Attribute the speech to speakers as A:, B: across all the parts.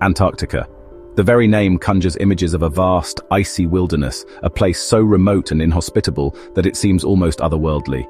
A: Antarctica. The very name conjures images of a vast, icy wilderness, a place so remote and inhospitable that it seems almost otherworldly.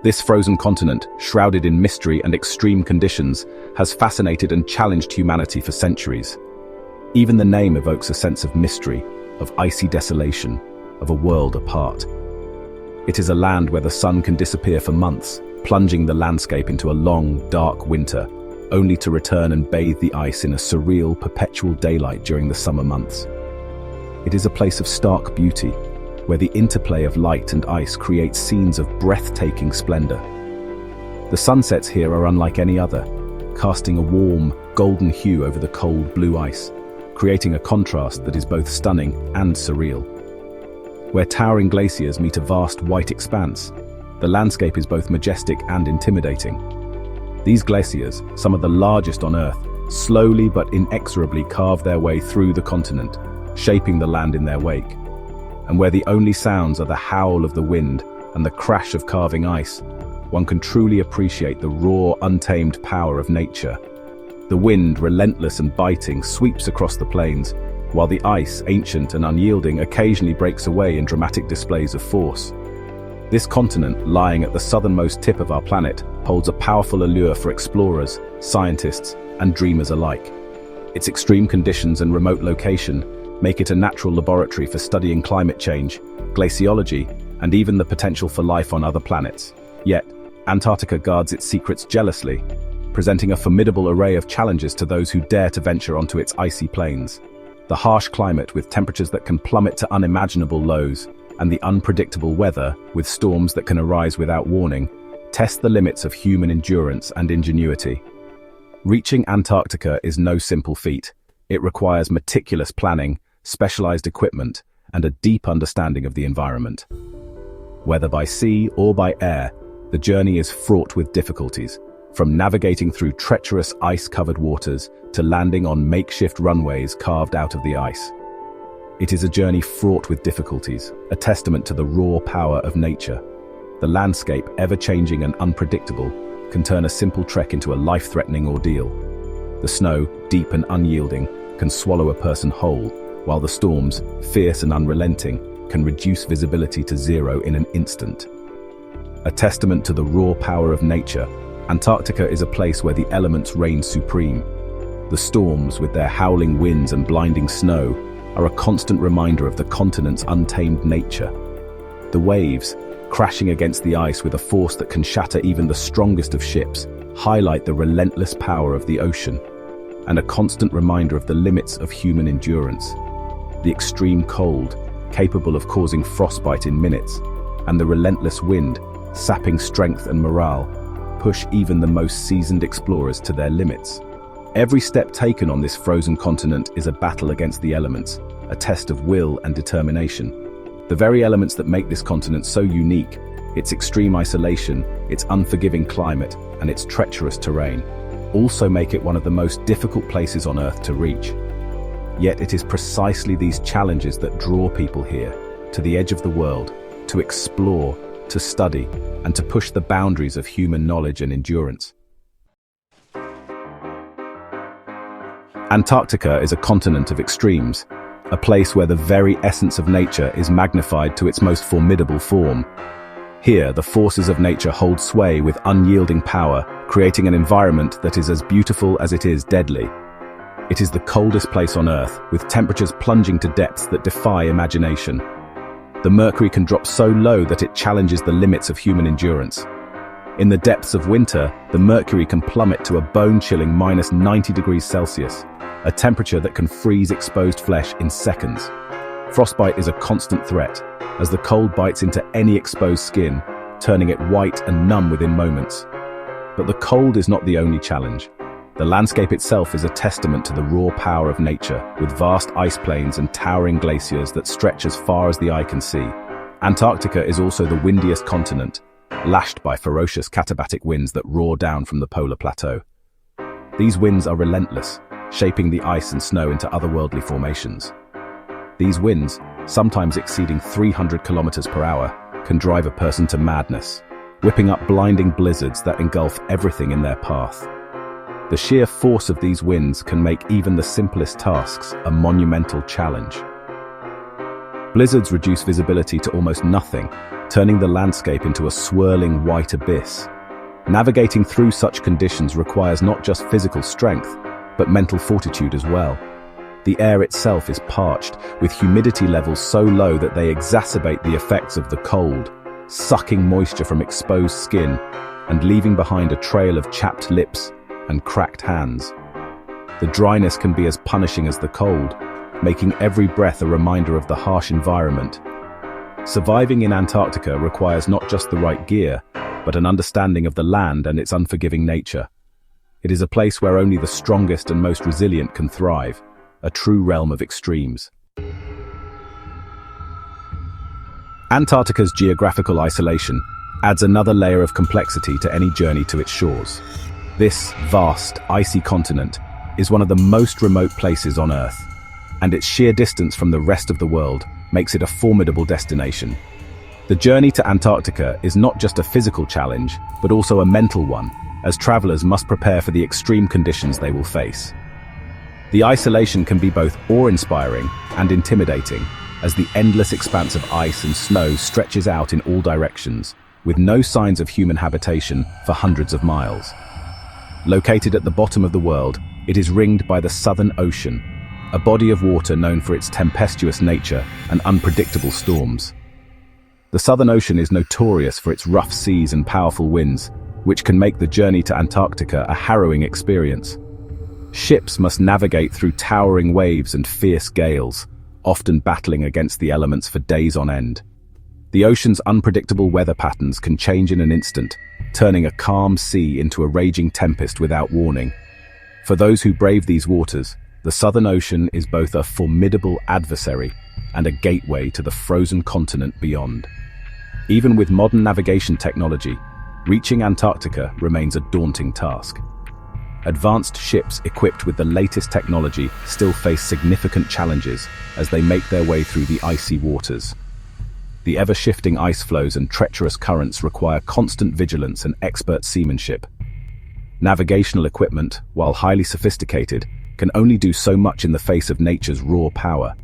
A: This frozen continent, shrouded in mystery and extreme conditions, has fascinated and challenged humanity for centuries. Even the name evokes a sense of mystery, of icy desolation, of a world apart. It is a land where the sun can disappear for months, plunging the landscape into a long, dark winter, only to return and bathe the ice in a surreal, perpetual daylight during the summer months. It is a place of stark beauty, where the interplay of light and ice creates scenes of breathtaking splendor. The sunsets here are unlike any other, casting a warm, golden hue over the cold blue ice, creating a contrast that is both stunning and surreal. Where towering glaciers meet a vast white expanse, the landscape is both majestic and intimidating. These glaciers, some of the largest on Earth, slowly but inexorably carve their way through the continent, shaping the land in their wake. And where the only sounds are the howl of the wind and the crash of carving ice, one can truly appreciate the raw, untamed power of nature. The wind, relentless and biting, sweeps across the plains, while the ice, ancient and unyielding, occasionally breaks away in dramatic displays of force. This continent, lying at the southernmost tip of our planet, holds a powerful allure for explorers, scientists, and dreamers alike. Its extreme conditions and remote location make it a natural laboratory for studying climate change, glaciology, and even the potential for life on other planets. Yet, Antarctica guards its secrets jealously, presenting a formidable array of challenges to those who dare to venture onto its icy plains. The harsh climate, with temperatures that can plummet to unimaginable lows, and the unpredictable weather, with storms that can arise without warning, test the limits of human endurance and ingenuity. Reaching Antarctica is no simple feat. It requires meticulous planning, specialized equipment, and a deep understanding of the environment. Whether by sea or by air, the journey is fraught with difficulties, from navigating through treacherous ice-covered waters to landing on makeshift runways carved out of the ice. It is a journey fraught with difficulties, a testament to the raw power of nature. The landscape, ever-changing and unpredictable, can turn a simple trek into a life-threatening ordeal. The snow, deep and unyielding, can swallow a person whole, while the storms, fierce and unrelenting, can reduce visibility to zero in an instant. A testament to the raw power of nature, Antarctica is a place where the elements reign supreme. The storms, with their howling winds and blinding snow, are a constant reminder of the continent's untamed nature. The waves, crashing against the ice with a force that can shatter even the strongest of ships, highlight the relentless power of the ocean, and a constant reminder of the limits of human endurance. The extreme cold, capable of causing frostbite in minutes, and the relentless wind, sapping strength and morale, push even the most seasoned explorers to their limits. Every step taken on this frozen continent is a battle against the elements, a test of will and determination. The very elements that make this continent so unique, its extreme isolation, its unforgiving climate, and its treacherous terrain, also make it one of the most difficult places on Earth to reach. Yet it is precisely these challenges that draw people here, to the edge of the world, to explore, to study, and to push the boundaries of human knowledge and endurance. Antarctica is a continent of extremes, a place where the very essence of nature is magnified to its most formidable form. Here, the forces of nature hold sway with unyielding power, creating an environment that is as beautiful as it is deadly. It is the coldest place on Earth, with temperatures plunging to depths that defy imagination. The mercury can drop so low that it challenges the limits of human endurance. In the depths of winter, the mercury can plummet to a bone-chilling -90 degrees Celsius, a temperature that can freeze exposed flesh in seconds. Frostbite is a constant threat, as the cold bites into any exposed skin, turning it white and numb within moments. But the cold is not the only challenge. The landscape itself is a testament to the raw power of nature, with vast ice plains and towering glaciers that stretch as far as the eye can see. Antarctica is also the windiest continent, lashed by ferocious katabatic winds that roar down from the polar plateau. These winds are relentless, shaping the ice and snow into otherworldly formations. These winds, sometimes exceeding 300 kilometers per hour, can drive a person to madness, whipping up blinding blizzards that engulf everything in their path. The sheer force of these winds can make even the simplest tasks a monumental challenge. Blizzards reduce visibility to almost nothing, turning the landscape into a swirling white abyss. Navigating through such conditions requires not just physical strength, but mental fortitude as well. The air itself is parched, with humidity levels so low that they exacerbate the effects of the cold, sucking moisture from exposed skin and leaving behind a trail of chapped lips and cracked hands. The dryness can be as punishing as the cold, making every breath a reminder of the harsh environment. Surviving in Antarctica requires not just the right gear, but an understanding of the land and its unforgiving nature. It is a place where only the strongest and most resilient can thrive, a true realm of extremes. Antarctica's geographical isolation adds another layer of complexity to any journey to its shores. This vast, icy continent is one of the most remote places on Earth, and its sheer distance from the rest of the world makes it a formidable destination. The journey to Antarctica is not just a physical challenge, but also a mental one, as travelers must prepare for the extreme conditions they will face. The isolation can be both awe-inspiring and intimidating, as the endless expanse of ice and snow stretches out in all directions, with no signs of human habitation for hundreds of miles. Located at the bottom of the world, it is ringed by the Southern Ocean, a body of water known for its tempestuous nature and unpredictable storms. The Southern Ocean is notorious for its rough seas and powerful winds, which can make the journey to Antarctica a harrowing experience. Ships must navigate through towering waves and fierce gales, often battling against the elements for days on end. The ocean's unpredictable weather patterns can change in an instant, turning a calm sea into a raging tempest without warning. For those who brave these waters, the Southern Ocean is both a formidable adversary and a gateway to the frozen continent beyond. Even with modern navigation technology, reaching Antarctica remains a daunting task. Advanced ships equipped with the latest technology still face significant challenges as they make their way through the icy waters. The ever-shifting ice flows and treacherous currents require constant vigilance and expert seamanship. Navigational equipment, while highly sophisticated, can only do so much in the face of nature's raw power.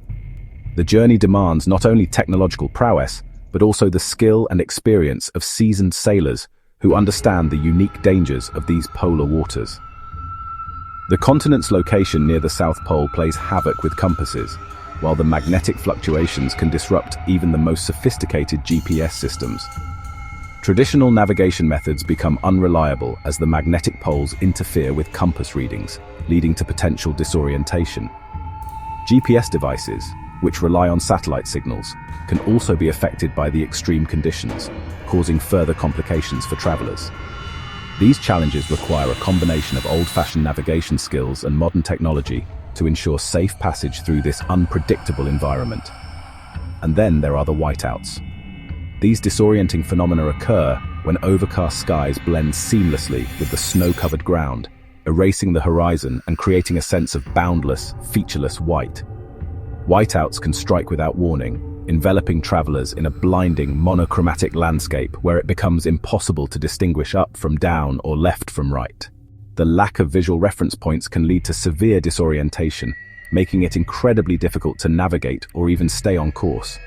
A: The journey demands not only technological prowess, but also the skill and experience of seasoned sailors who understand the unique dangers of these polar waters. The continent's location near the South Pole plays havoc with compasses, while the magnetic fluctuations can disrupt even the most sophisticated GPS systems. Traditional navigation methods become unreliable as the magnetic poles interfere with compass readings, leading to potential disorientation. GPS devices, which rely on satellite signals, can also be affected by the extreme conditions, causing further complications for travelers. These challenges require a combination of old-fashioned navigation skills and modern technology to ensure safe passage through this unpredictable environment. And then there are the whiteouts. These disorienting phenomena occur when overcast skies blend seamlessly with the snow-covered ground, erasing the horizon and creating a sense of boundless, featureless white. Whiteouts can strike without warning, enveloping travelers in a blinding, monochromatic landscape where it becomes impossible to distinguish up from down or left from right. The lack of visual reference points can lead to severe disorientation, making it incredibly difficult to navigate or even stay on course.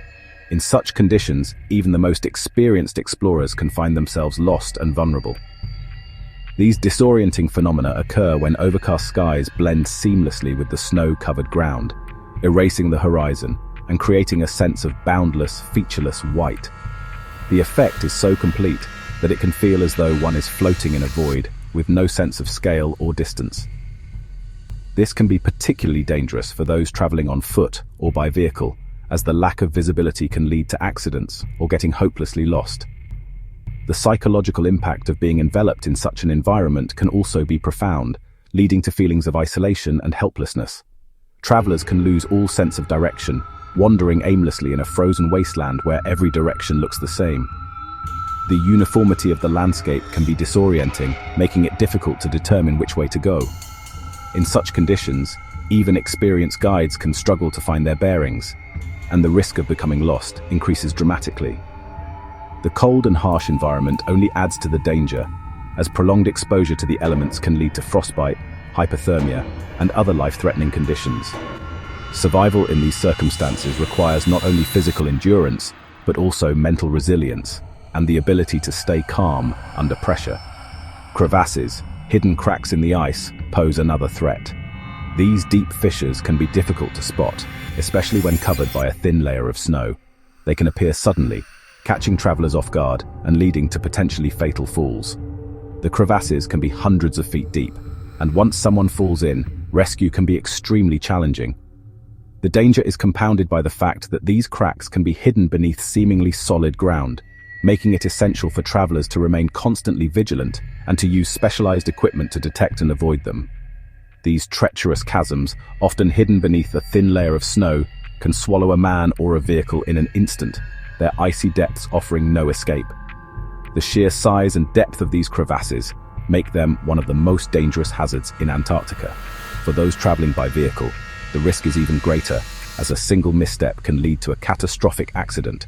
A: In such conditions, even the most experienced explorers can find themselves lost and vulnerable. These disorienting phenomena occur when overcast skies blend seamlessly with the snow-covered ground, erasing the horizon and creating a sense of boundless, featureless white. The effect is so complete that it can feel as though one is floating in a void, with no sense of scale or distance. This can be particularly dangerous for those traveling on foot or by vehicle, as the lack of visibility can lead to accidents or getting hopelessly lost. The psychological impact of being enveloped in such an environment can also be profound, leading to feelings of isolation and helplessness. Travelers can lose all sense of direction, wandering aimlessly in a frozen wasteland where every direction looks the same. The uniformity of the landscape can be disorienting, making it difficult to determine which way to go. In such conditions, even experienced guides can struggle to find their bearings, and the risk of becoming lost increases dramatically. The cold and harsh environment only adds to the danger, as prolonged exposure to the elements can lead to frostbite, hypothermia, and other life-threatening conditions. Survival in these circumstances requires not only physical endurance, but also mental resilience and the ability to stay calm under pressure. Crevasses, hidden cracks in the ice, pose another threat. These deep fissures can be difficult to spot, especially when covered by a thin layer of snow. They can appear suddenly, catching travelers off guard and leading to potentially fatal falls. The crevasses can be hundreds of feet deep, and once someone falls in, rescue can be extremely challenging. The danger is compounded by the fact that these cracks can be hidden beneath seemingly solid ground, making it essential for travelers to remain constantly vigilant and to use specialized equipment to detect and avoid them. These treacherous chasms, often hidden beneath a thin layer of snow, can swallow a man or a vehicle in an instant, their icy depths offering no escape. The sheer size and depth of these crevasses make them one of the most dangerous hazards in Antarctica. For those traveling by vehicle, the risk is even greater, as a single misstep can lead to a catastrophic accident.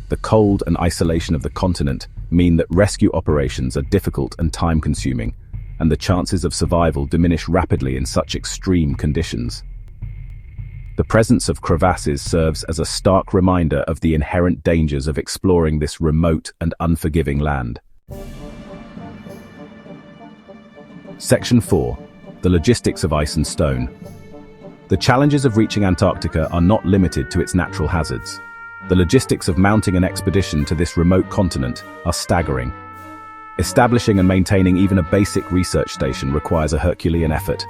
A: The cold and isolation of the continent mean that rescue operations are difficult and time-consuming, and the chances of survival diminish rapidly in such extreme conditions. The presence of crevasses serves as a stark reminder of the inherent dangers of exploring this remote and unforgiving land. Section 4. The logistics of ice and stone. The challenges of reaching Antarctica are not limited to its natural hazards. The logistics of mounting an expedition to this remote continent are staggering. Establishing and maintaining even a basic research station requires a Herculean effort.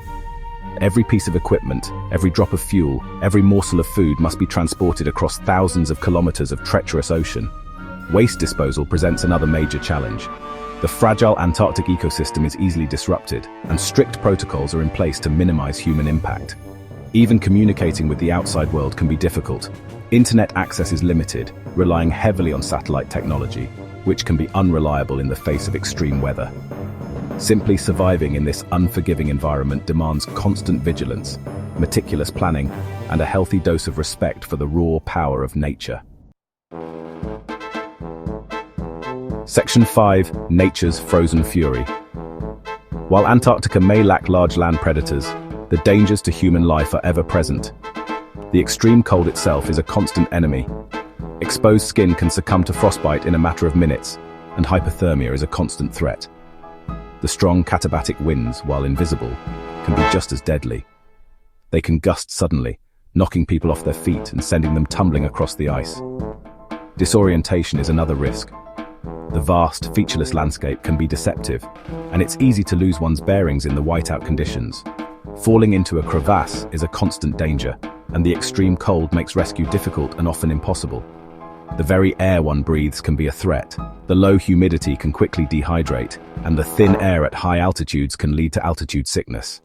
A: Every piece of equipment, every drop of fuel, every morsel of food must be transported across thousands of kilometers of treacherous ocean. Waste disposal presents another major challenge. The fragile Antarctic ecosystem is easily disrupted, and strict protocols are in place to minimize human impact. Even communicating with the outside world can be difficult. Internet access is limited, relying heavily on satellite technology, which can be unreliable in the face of extreme weather. Simply surviving in this unforgiving environment demands constant vigilance, meticulous planning, and a healthy dose of respect for the raw power of nature. Section 5. Nature's Frozen Fury. While Antarctica may lack large land predators, the dangers to human life are ever present. The extreme cold itself is a constant enemy. Exposed skin can succumb to frostbite in a matter of minutes, and hypothermia is a constant threat. The strong katabatic winds, while invisible, can be just as deadly. They can gust suddenly, knocking people off their feet and sending them tumbling across the ice. Disorientation is another risk. The vast, featureless landscape can be deceptive, and it's easy to lose one's bearings in the whiteout conditions. Falling into a crevasse is a constant danger, and the extreme cold makes rescue difficult and often impossible. The very air one breathes can be a threat. The low humidity can quickly dehydrate, and the thin air at high altitudes can lead to altitude sickness.